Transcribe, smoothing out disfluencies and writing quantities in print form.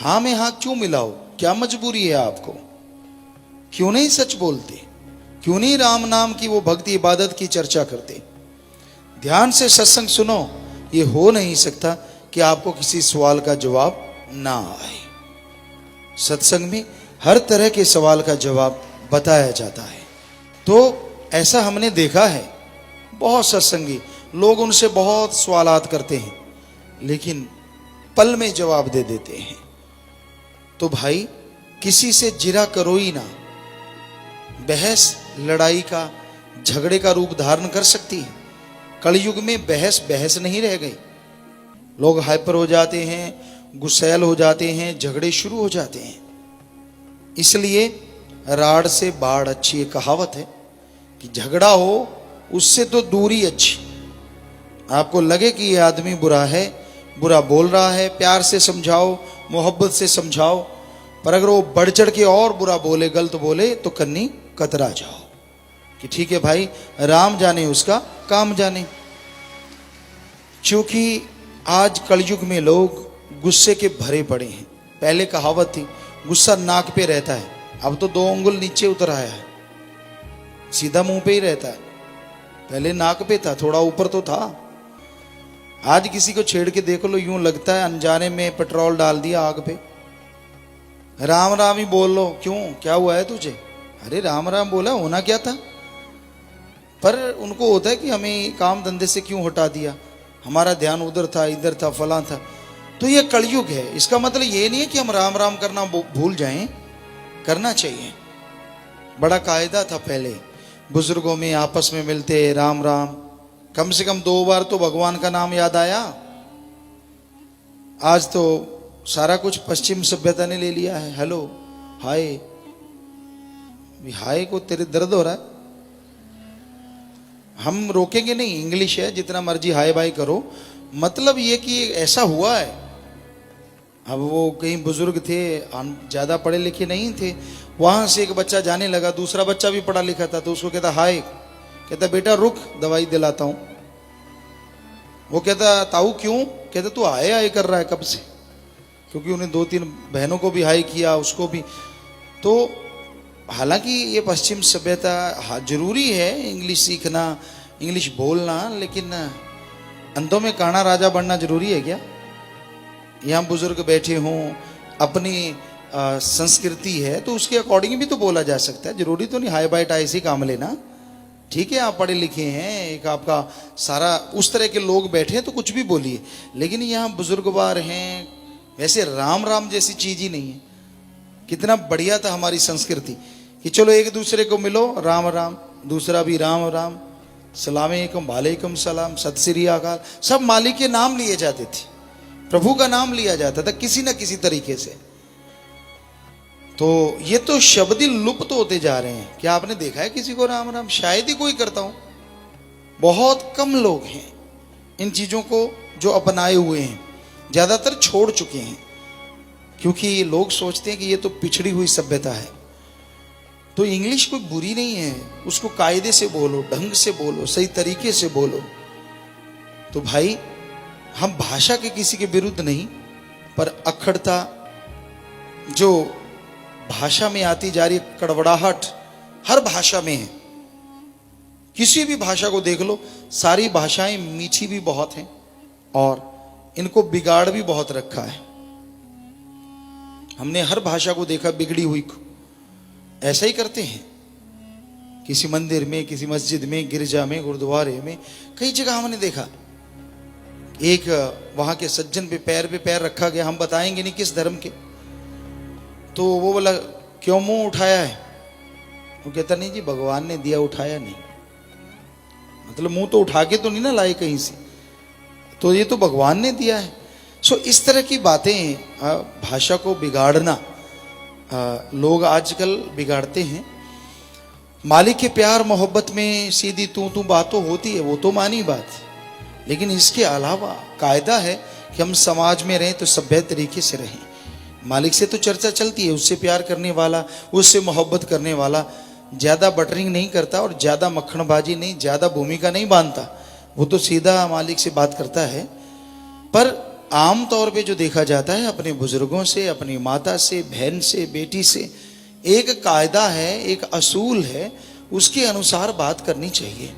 हाँ में हाँ क्यों मिलाओ? क्या मजबूरी है आपको? क्यों नहीं सच बोलते? क्यों नहीं राम नाम की वो भक्ति इबादत की चर्चा करते? ध्यान से सत्संग सुनो। ये हो नहीं सकता कि आपको किसी सवाल का जवाब ना आए। सत्संग में हर तरह के सवाल का जवाब बताया जाता है। तो ऐसा हमने देखा है, बहुत सत्संगी लोग उनसे बहुत सवालात करते हैं लेकिन पल में जवाब दे देते हैं। तो भाई किसी से जिरा करो ही ना। बहस लड़ाई का, झगड़े का रूप धारण कर सकती है। कलयुग में बहस बहस नहीं रह गई। लोग हाइपर हो जाते हैं, गुस्सैल हो जाते हैं, झगड़े शुरू हो जाते हैं। इसलिए राड़ से बाढ़ अच्छी, ये कहावत है कि झगड़ा हो उससे तो दूरी अच्छी। आपको लगे कि ये आदमी बुरा है, बुरा बोल रहा है, प्यार से समझाओ, मोहब्बत से समझाओ। पर अगर वो बढ़ चढ़ के और बुरा बोले, गलत बोले, तो कन्नी कतरा जाओ कि ठीक है भाई, राम जाने उसका काम जाने। क्योंकि आज कलयुग में लोग गुस्से के भरे पड़े हैं। पहले कहावत थी गुस्सा नाक पे रहता है, अब तो 2 अंगुल नीचे उतर आया है, सीधा मुंह पे ही रहता है। पहले नाक पे था, थोड़ा ऊपर तो था। आज किसी को छेड़ के देख लो, यूं लगता है अनजाने में पेट्रोल डाल दिया आग पे। राम राम ही बोल लो, क्यों, क्या हुआ है तुझे? अरे राम राम बोला, होना क्या था? पर उनको होता है कि हमें काम धंधे से क्यों हटा दिया, हमारा ध्यान उधर था, इधर था, फला था। तो ये कलयुग है। इसका मतलब ये नहीं है कि हम राम राम करना भूल जाएं, करना चाहिए। बड़ा कायदा था पहले, बुजुर्गों में आपस में मिलते राम राम, कम से कम 2 बार तो भगवान का नाम याद आया। आज तो सारा कुछ पश्चिम सभ्यता ने ले लिया है। हेलो, हाय, हाय को तेरे दर्द हो रहा है, हम रोकेंगे नहीं, इंग्लिश है, जितना मर्जी हाय बाय करो। मतलब ये कि ऐसा हुआ है। अब वो कहीं बुजुर्ग थे, ज्यादा पढ़े लिखे नहीं थे, वहां से एक बच्चा जाने लगा, दूसरा बच्चा भी पढ़ा लिखा था, तो उसको कहता हाय, कहता बेटा रुक, दवाई दिलाता हूं। वो कहता ताऊ क्यों? कहता तू हाय हाय कर रहा है कब से? क्योंकि उन्हें 2-3 बहनों को भी हाय किया, उसको भी। तो हालांकि ये पश्चिम सभ्यता, जरूरी है इंग्लिश सीखना, इंग्लिश बोलना, लेकिन अंधों में काना राजा बनना जरूरी है क्या? यहाँ बुजुर्ग बैठे हों, अपनी संस्कृति है तो उसके अकॉर्डिंग भी तो बोला जा सकता है। जरूरी तो नहीं हाई बाई टाई से काम लेना। ठीक है, आप पढ़े लिखे हैं, एक आपका सारा उस तरह के लोग बैठे हैं तो कुछ भी बोलिए, लेकिन यहाँ बुजुर्गवार हैं। वैसे राम राम जैसी चीज ही नहीं है। कितना बढ़िया था हमारी संस्कृति कि चलो एक दूसरे को मिलो, राम राम, दूसरा भी राम राम, सलामेकुम, वालेकुम सलाम, सत श्री अकाल, सब मालिक के नाम लिए जाते थे, प्रभु का नाम लिया जाता था किसी न किसी तरीके से। तो ये तो शब्द ही लुप्त होते जा रहे हैं। क्या आपने देखा है किसी को राम राम? शायद ही कोई करता हूं, बहुत कम लोग हैं इन चीजों को जो अपनाए हुए हैं, ज्यादातर छोड़ चुके हैं। क्योंकि लोग सोचते हैं कि ये तो पिछड़ी हुई सभ्यता है। तो इंग्लिश कोई बुरी नहीं है, उसको कायदे से बोलो, ढंग से बोलो, सही तरीके से बोलो। तो भाई हम भाषा के किसी के विरुद्ध नहीं, पर अखड़ता जो भाषा में आती जा रही है, कड़वड़ाहट हर भाषा में है। किसी भी भाषा को देख लो, सारी भाषाएं मीठी भी बहुत हैं और इनको बिगाड़ भी बहुत रखा है। हमने हर भाषा को देखा बिगड़ी हुई को। ऐसा ही करते हैं किसी मंदिर में, किसी मस्जिद में, गिरजा में, गुरुद्वारे में, कई जगह हमने देखा एक वहां के सज्जन पे पैर रखा गया, हम बताएंगे नहीं किस धर्म के। तो वो बोला क्यों मुंह उठाया है? वो कहता नहीं जी भगवान ने दिया, उठाया नहीं। मतलब मुंह तो उठा के तो नहीं ना लाए कहीं से, तो ये तो भगवान ने दिया है। सो इस तरह की बातें, भाषा को बिगाड़ना, लोग आजकल बिगाड़ते हैं। मालिक के प्यार मोहब्बत में सीधी तू बात तो होती है, वो तो मानी बात, लेकिन इसके अलावा कायदा है कि हम समाज में रहें तो सभ्य तरीके से रहें। मालिक से तो चर्चा चलती है, उससे प्यार करने वाला, उससे मोहब्बत करने वाला ज़्यादा बटरिंग नहीं करता और ज़्यादा मक्खनबाजी नहीं, ज़्यादा भूमिका नहीं बांधता, वो तो सीधा मालिक से बात करता है। पर आम तौर पे जो देखा जाता है अपने बुजुर्गों से, अपनी माता से, बहन से, बेटी से, एक कायदा है, एक असूल है, उसके अनुसार बात करनी चाहिए।